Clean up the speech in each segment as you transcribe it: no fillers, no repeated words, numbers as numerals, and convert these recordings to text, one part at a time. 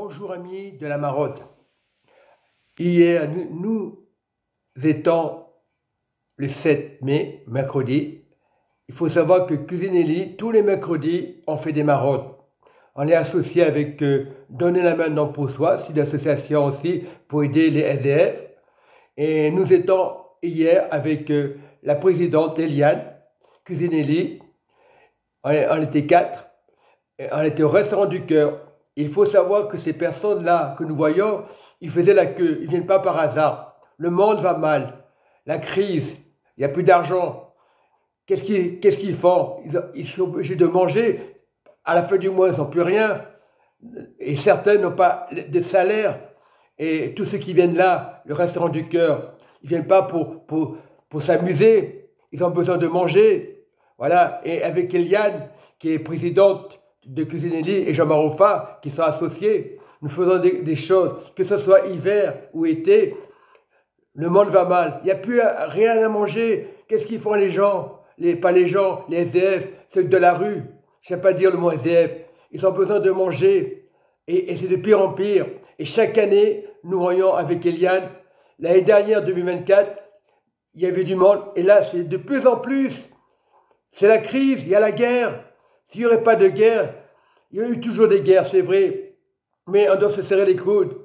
Bonjour amis de la Marotte. Hier, nous étant le 7 mai, mercredi. Il faut savoir que Cuisinelli, tous les mercredis, on fait des marottes. On est associé avec Donner la main dans pour soi, c'est une association aussi pour aider les SDF. Et nous étions hier avec la présidente Eliane Cuisinelli. On était 4. On était au restaurant du cœur. Il faut savoir que ces personnes-là que nous voyons, ils faisaient la queue, ils ne viennent pas par hasard. Le monde va mal, la crise, il n'y a plus d'argent. Qu'est-ce qu'ils font? Ils sont obligés de manger. À la fin du mois, ils n'ont plus rien. Et certains n'ont pas de salaire. Et tous ceux qui viennent là, le restaurant du cœur, ils ne viennent pas pour s'amuser. Ils ont besoin de manger. Voilà. Et avec Eliane, qui est présidente de Cuisinelli, et Jean Marouffa, qui sont associés, nous faisons des choses, que ce soit hiver ou été, le monde va mal. Il n'y a plus rien à manger. Qu'est-ce qu'ils font les gens? Pas les gens, les SDF, ceux de la rue. Je ne sais pas dire le mot SDF. Ils ont besoin de manger. Et c'est de pire en pire. Et chaque année, nous voyons avec Eliane, l'année dernière, 2024, il y avait du monde. Et là, c'est de plus en plus. C'est la crise, il y a la guerre. S'il n'y aurait pas de guerre, il y a eu toujours des guerres, c'est vrai. Mais on doit se serrer les coudes.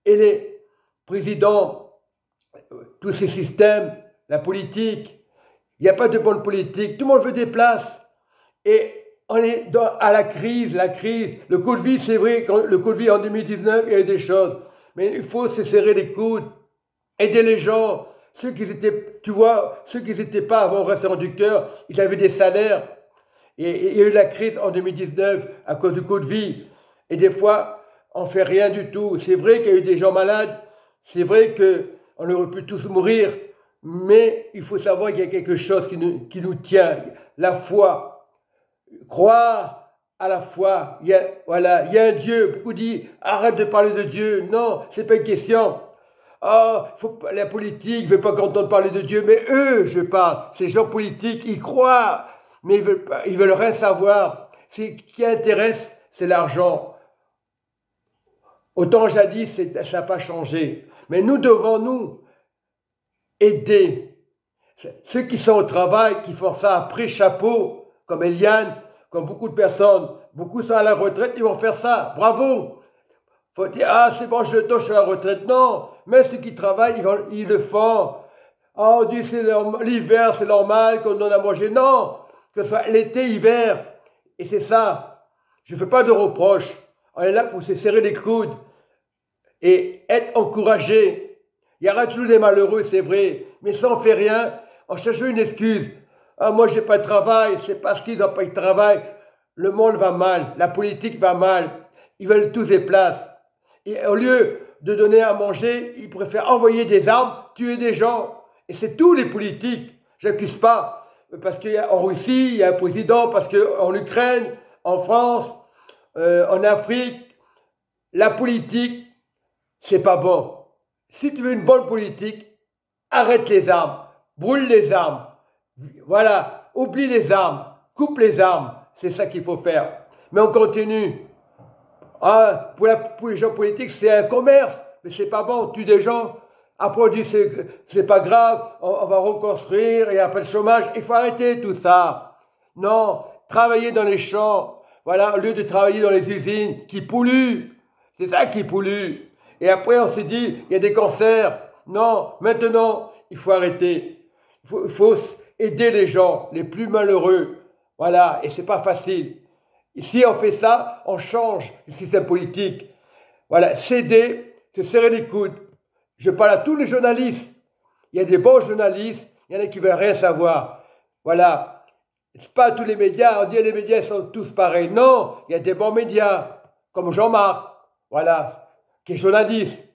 Et les présidents, tous ces systèmes, la politique, il n'y a pas de bonne politique. Tout le monde veut des places. Et on est à la crise. Le Covid, c'est vrai, le Covid en 2019, il y a eu des choses. Mais il faut se serrer les coudes, aider les gens. Ceux qui étaient, tu vois, ceux qui n'étaient pas avant au restaurant du cœur, ils avaient des salaires. Et il y a eu la crise en 2019 à cause du Covid. Et des fois, on ne fait rien du tout. C'est vrai qu'il y a eu des gens malades. C'est vrai qu'on aurait pu tous mourir. Mais il faut savoir qu'il y a quelque chose qui nous tient. La foi. Croire à la foi. Il y a un Dieu. Beaucoup disent, arrête de parler de Dieu. Non, ce n'est pas une question. Oh, la politique ne veut pas qu'on entende parler de Dieu. Mais eux, je parle. Ces gens politiques, ils croient. Mais ils veulent rien savoir. Ce qui intéresse, c'est l'argent. Autant jadis, ça n'a pas changé. Mais nous devons, nous, aider ceux qui sont au travail, qui font ça après chapeau, comme Eliane, comme beaucoup de personnes. Beaucoup sont à la retraite, ils vont faire ça. Bravo! Faut dire, ah, c'est bon, je suis à la retraite. Non, mais ceux qui travaillent, ils le font. Ah, on dit, c'est l'hiver, c'est normal qu'on donne à manger. Non! Que ce soit l'été, hiver. Et c'est ça. Je ne fais pas de reproches. On est là pour se serrer les coudes et être encouragé. Il y aura toujours des malheureux, c'est vrai. Mais si on ne fait rien, on cherche une excuse. Ah, moi, je n'ai pas de travail. C'est parce qu'ils n'ont pas de travail. Le monde va mal. La politique va mal. Ils veulent tous des places. Et au lieu de donner à manger, ils préfèrent envoyer des armes, tuer des gens. Et c'est tous les politiques. Je n'accuse pas. Parce qu'en Russie, il y a un président, parce qu'en Ukraine, en France, en Afrique, la politique, c'est pas bon. Si tu veux une bonne politique, arrête les armes, brûle les armes, voilà, oublie les armes, coupe les armes, c'est ça qu'il faut faire. Mais on continue. Ah, pour les gens politiques, c'est un commerce, mais c'est pas bon, on tue des gens. Après, on dit c'est pas grave, on va reconstruire, il n'y a pas de chômage. Il faut arrêter tout ça. Non, travailler dans les champs, voilà, au lieu de travailler dans les usines qui polluent. C'est ça qui pollue. Et après, on s'est dit, il y a des cancers. Non, maintenant, il faut arrêter. Il faut aider les gens, les plus malheureux. Voilà, et c'est pas facile. Et si on fait ça, on change le système politique. Voilà, s'aider, se serrer les coudes. Je parle à tous les journalistes. Il y a des bons journalistes, il y en a qui ne veulent rien savoir. Voilà. C'est pas tous les médias, on dit que les médias sont tous pareils. Non, il y a des bons médias, comme Jean-Marc, voilà, qui est journaliste.